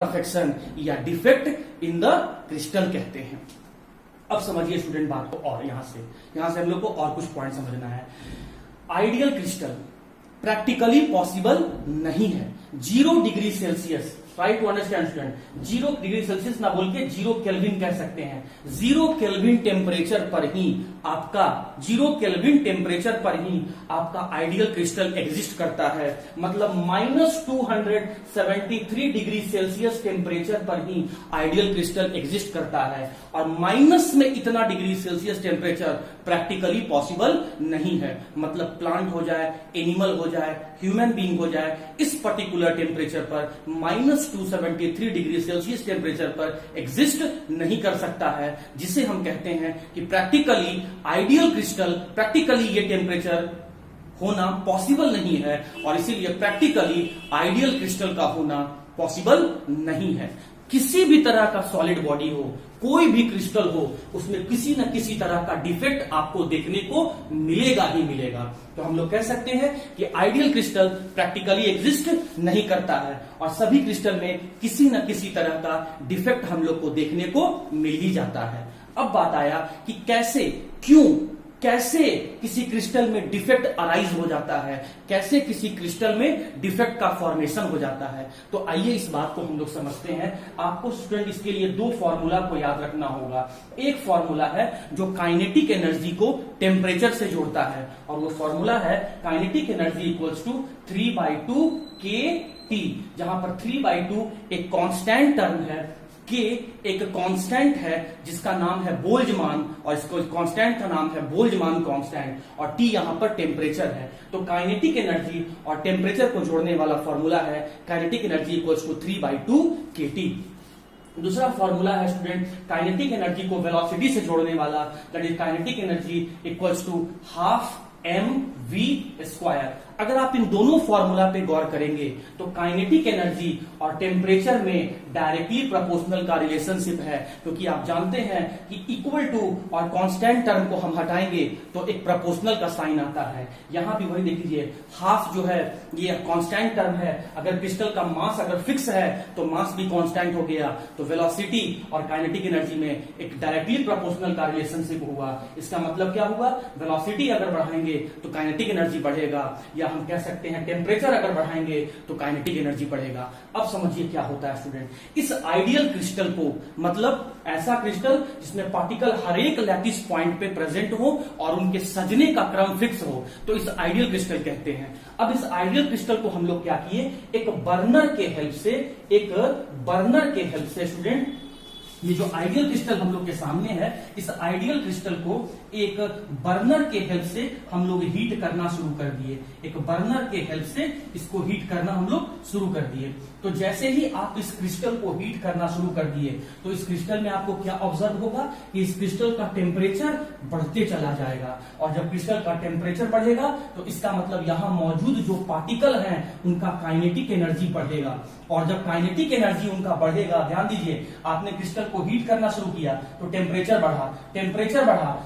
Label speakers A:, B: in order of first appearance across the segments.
A: Perfection या defect in the crystal कहते हैं। अब समझिए स्टूडेंट बात को, और यहां से हम लोग को और कुछ पॉइंट समझना है। आइडियल क्रिस्टल प्रैक्टिकली पॉसिबल नहीं है। 0 degree Celsius, try to understand student, 0 degree Celsius ना बोल के 0 केल्विन कह सकते हैं। 0 केल्विन टेम्परेचर पर ही आपका 0 केल्विन टेम्परेचर पर ही आपका आइडियल क्रिस्टल एग्जिस्ट करता है। मतलब -273 डिग्री सेल्सियस टेम्परेचर पर ही आइडियल क्रिस्टल एग्जिस्ट करता है, और माइनस में इतना degree Celsius temperature practically possible नहीं है। मतलब प्लांट हो जाए, एनिमल हो जाए, ह्यूमन बीइंग हो जाए, इस पर्टिकुलर टेम्परेचर पर -273 डिग्री सेल्सियस टेम्परेचर पर एग्जिस्ट नहीं कर सकता है, जिसे हम कहते हैं कि प्रैक्टिकली आइडियल क्रिस्टल, प्रैक्टिकली ये टेम्परेचर होना पॉसिबल नहीं है, और इसीलिए प्रैक्टिकली आइडियल क्रिस्टल का होना पॉसिबल नहीं है। किसी भी तरह का सॉलिड बॉडी हो, कोई भी क्रिस्टल हो, उसमें किसी न किसी तरह का डिफेक्ट आपको देखने को मिलेगा ही मिलेगा। तो हम लोग कह सकते हैं कि आइडियल क्रिस्टल प्रैक्टिकली एग्जिस्ट नहीं करता है, और सभी क्रिस्टल में किसी न किसी तरह का डिफेक्ट हम लोग को देखने को मिल ही जाता है। अब बात आया कि कैसे किसी क्रिस्टल में डिफेक्ट अराइज हो जाता है, कैसे किसी क्रिस्टल में डिफेक्ट का फॉर्मेशन हो जाता है। तो आइए इस बात को हम लोग समझते हैं। आपको स्टूडेंट इसके लिए 2 फॉर्मूला को याद रखना होगा। एक फॉर्मूला है जो काइनेटिक एनर्जी को टेम्परेचर से जोड़ता है, और वो फॉर्मूला है kinetic energy equals to 3/2 kT, जहां पर 3/2 एक कांस्टेंट टर्म है, के एक कांस्टेंट है जिसका नाम है बोल्ट्जमान, और इसको कांस्टेंट का नाम है बोल्ट्जमान कांस्टेंट, और टी यहां पर टेम्परेचर है। तो काइनेटिक एनर्जी और टेम्परेचर को जोड़ने वाला फॉर्मूला है kinetic energy equals to 3/2 kT। दूसरा फॉर्मूला है स्टूडेंट काइनेटिक एनर्जी को वेलोसिटी से जोड़ने वाला, that is kinetic energy equals to 12 mv²। अगर आप इन दोनों फॉर्मूला पे गौर करेंगे तो काइनेटिक एनर्जी और टेम्परेचर में डायरेक्टली प्रोपोर्शनल का रिलेशनशिप है, क्योंकि आप जानते हैं कि इक्वल टू और कांस्टेंट टर्म को हम हटाएंगे तो एक प्रोपोर्शनल का साइन आता है। यहां भी वही देख लीजिए, हाफ जो है ये कांस्टेंट टर्म है। अगर क्रिस्टल का मास अगर फिक्स है तो मास भी कांस्टेंट हो गया, तो वेलोसिटी और काइनेटिक एनर्जी में एक डायरेक्टली प्रोपोर्शनल का रिलेशनशिप हुआ। इसका मतलब क्या हुआ, वेलोसिटी अगर बढ़ाएंगे तो काइनेटिक एनर्जी बढ़ेगा, या हम कह सकते हैं टेम्परेचर अगर बढ़ाएंगे तो काइनेटिक एनर्जी बढ़ेगा। अब समझिए क्या होता है स्टूडेंट, इस आइडियल क्रिस्टल को, मतलब ऐसा क्रिस्टल जिसमें पार्टिकल हर एक लैटिस पॉइंट पे प्रेजेंट हो और उनके सजने का क्रम फिक्स हो, तो इस आइडियल क्रिस्टल कहते हैं। अब इस आइडियल क्रिस्टल को हम लोग क्या किए, एक बर्नर के हेल्प से स्टूडेंट, ये जो आइडियल क्रिस्टल हम लोग के सामने है, इस आइडियल क्रिस्टल को एक बर्नर के हेल्प से हम लोग हीट करना शुरू कर दिए। एक बर्नर के हेल्प से इसको हीट करना हम लोग शुरू कर दिए। तो जैसे ही आप इस क्रिस्टल को हीट करना शुरू कर दिए तो इस क्रिस्टल में आपको क्या ऑब्जर्व होगा कि इस क्रिस्टल का टेम्परेचर बढ़ते चला जाएगा, और जब क्रिस्टल का टेम्परेचर बढ़ेगा तो इसका मतलब यहां मौजूद जो पार्टिकल हैं उनका काइनेटिक एनर्जी बढ़ेगा, और जब काइनेटिक एनर्जी उनका बढ़ेगा, ध्यान दीजिए, आपने क्रिस्टल को हीट करना शुरू किया तो टेम्परेचर बढ़ा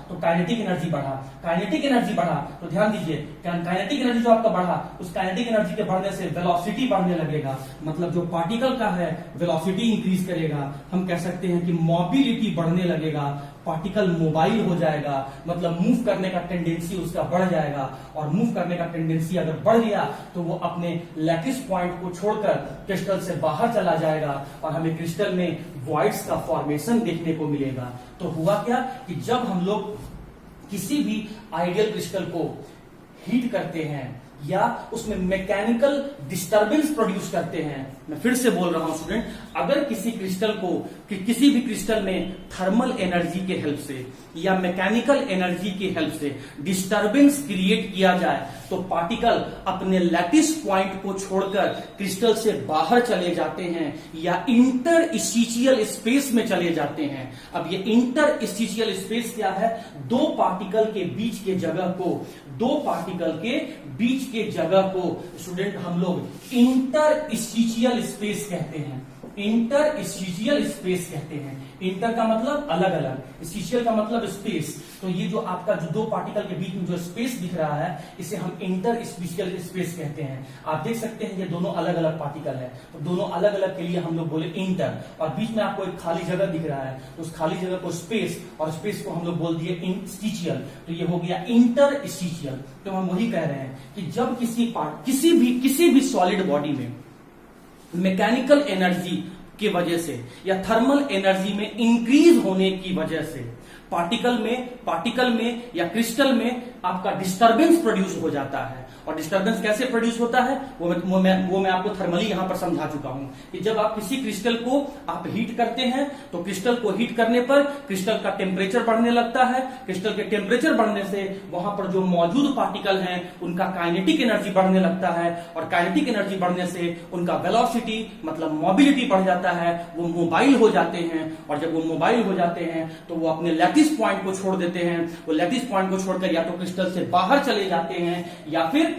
A: तो काइनेटिक एनर्जी बढ़ा, काइनेटिक एनर्जी बढ़ा तो ध्यान दीजिए, काइनेटिक एनर्जी जो आपका बढ़ा, उस काइनेटिक एनर्जी के बढ़ने से वेलोसिटी बढ़ने लगेगा। मतलब जो पार्टिकल का है वेलोसिटी इंक्रीज करेगा, हम कह सकते हैं कि मोबिलिटी बढ़ने लगेगा, पार्टिकल मोबाइल हो जाएगा, मतलब मूव करने का टेंडेंसी उसका बढ़ जाएगा, और मूव करने का टेंडेंसी अगर बढ़ गया तो वो अपने लैटिस पॉइंट को छोड़कर क्रिस्टल से बाहर चला जाएगा, और हमें क्रिस्टल में वॉइड्स का फॉर्मेशन देखने को मिलेगा। तो हुआ क्या कि जब हम लोग किसी भी आइडियल क्रिस्टल को हीट करते हैं या उसमें मैकेनिकल डिस्टरबेंस प्रोड्यूस करते हैं, मैं फिर से बोल रहा हूं स्टूडेंट, अगर किसी क्रिस्टल को किसी भी क्रिस्टल में थर्मल एनर्जी के हेल्प से या मैकेनिकल एनर्जी के हेल्प से डिस्टरबेंस क्रिएट किया जाए तो पार्टिकल अपने लैटिस पॉइंट को छोड़कर क्रिस्टल से बाहर चले जाते हैं या इंटरस्टिशियल स्पेस में चले जाते हैं। अब ये इंटरस्टिशियल स्पेस क्या है, दो पार्टिकल के बीच के जगह को स्टूडेंट हम लोग इंटरस्टिशियल स्पेस कहते हैं। इंटरस्टिशियल स्पेस कहते हैं। इंटर का मतलब अलग अलग, स्टिशियल का मतलब स्पेस। तो ये जो आपका जो दो पार्टिकल के बीच में जो स्पेस दिख रहा है इसे हम इंटरस्टिशियल स्पेस कहते हैं। आप देख सकते हैं ये दोनों अलग अलग पार्टिकल है, तो दोनों अलग अलग के लिए हम लोग बोले इंटर, और बीच में आपको एक खाली जगह दिख रहा है तो उस खाली जगह को स्पेस, और स्पेस को हम लोग बोल दिए इंटरस्टिशियल, तो ये हो गया इंटरस्टिशियल। तो हम वही कह रहे हैं कि जब किसी भी सॉलिड बॉडी में मैकेनिकल एनर्जी की वजह से या थर्मल एनर्जी में इंक्रीज होने की वजह से पार्टिकल में या क्रिस्टल में आपका डिस्टरबेंस प्रोड्यूस हो जाता है। और डिस्टरबेंस कैसे प्रोड्यूस होता है वो मैं आपको थर्मली यहां पर समझा चुका हूं कि जब आप किसी क्रिस्टल को आप हीट करते हैं तो क्रिस्टल को हीट करने पर क्रिस्टल का टेम्परेचर बढ़ने लगता है। क्रिस्टल के टेम्परेचर बढ़ने से वहां पर जो मौजूद पार्टिकल हैं उनका काइनेटिक एनर्जी बढ़ने लगता है, और काइनेटिक एनर्जी बढ़ने से उनका वेलोसिटी मतलब मोबिलिटी बढ़ जाता है, वो मोबाइल हो जाते हैं। और जब वो मोबाइल हो जाते हैं तो वो अपने लैटिस पॉइंट को छोड़ देते हैं। वो लैटिस पॉइंट को छोड़कर या तो क्रिस्टल से बाहर चले जाते हैं या फिर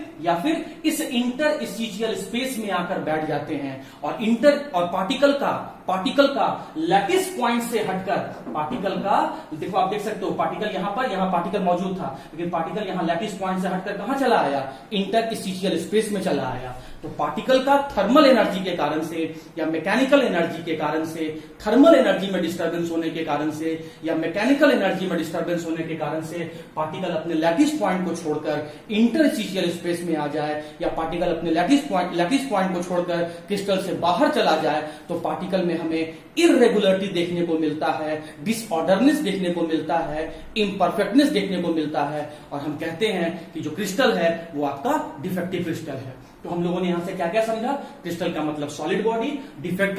A: इस इंटरस्टिशियल स्पेस में आकर बैठ जाते हैं। और पार्टिकल का लैटिस पॉइंट से हटकर पार्टिकल का, देखो आप देख सकते हो पार्टिकल यहां पार्टिकल मौजूद था, लेकिन पार्टिकल यहां लैटिस पॉइंट से हटकर कहां चला आया, इंटरस्टिशियल स्पेस में चला आया। तो पार्टिकल का थर्मल एनर्जी के कारण से या मैकेनिकल एनर्जी के कारण से, थर्मल एनर्जी में डिस्टर्बेंस होने के कारण से या मैकेनिकल एनर्जी में डिस्टर्बेंस होने के कारण से पार्टिकल अपने लैटिस पॉइंट को छोड़कर इंटरस्टिशियल स्पेस में आ जाए, या पार्टिकल अपने लैटिस पॉइंट को छोड़कर क्रिस्टल से बाहर चला जाए, तो पार्टिकल में हमें इररेगुलरिटी देखने को मिलता है, डिसऑर्डरनेस देखने को मिलता है, इम्परफेक्टनेस देखने को मिलता है, और हम कहते हैं कि जो क्रिस्टल है वो आपका डिफेक्टिव क्रिस्टल है। तो हम लोगों ने यहां से क्या क्या समझा, क्रिस्टल का मतलब सॉलिड बॉडी, डिफेक्ट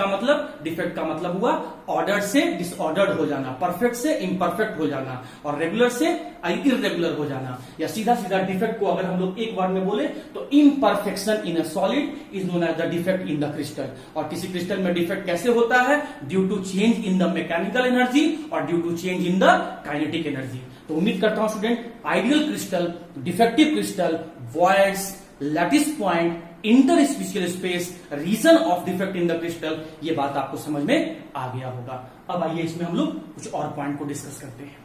A: का मतलब हुआ ऑर्डर्ड से डिसऑर्डर्ड हो जाना, परफेक्ट से इम्परफेक्ट हो जाना, और रेगुलर से इररेगुलर हो जाना। या सीधा डिफेक्ट को अगर हम लोग एक वर्ड में बोले तो imperfection in a solid is known as the defect in the crystal. और किसी क्रिस्टल में डिफेक्ट कैसे होता है, due to change in the mechanical energy और due to change in the kinetic energy. तो उम्मीद करता हूं student ideal crystal, defective crystal, voids, lattice point, interstitial space, region of defect in the crystal, ये बात आपको समझ में आ गया होगा। अब आइए इसमें हम लोग कुछ और पॉइंट को डिस्कस करते हैं।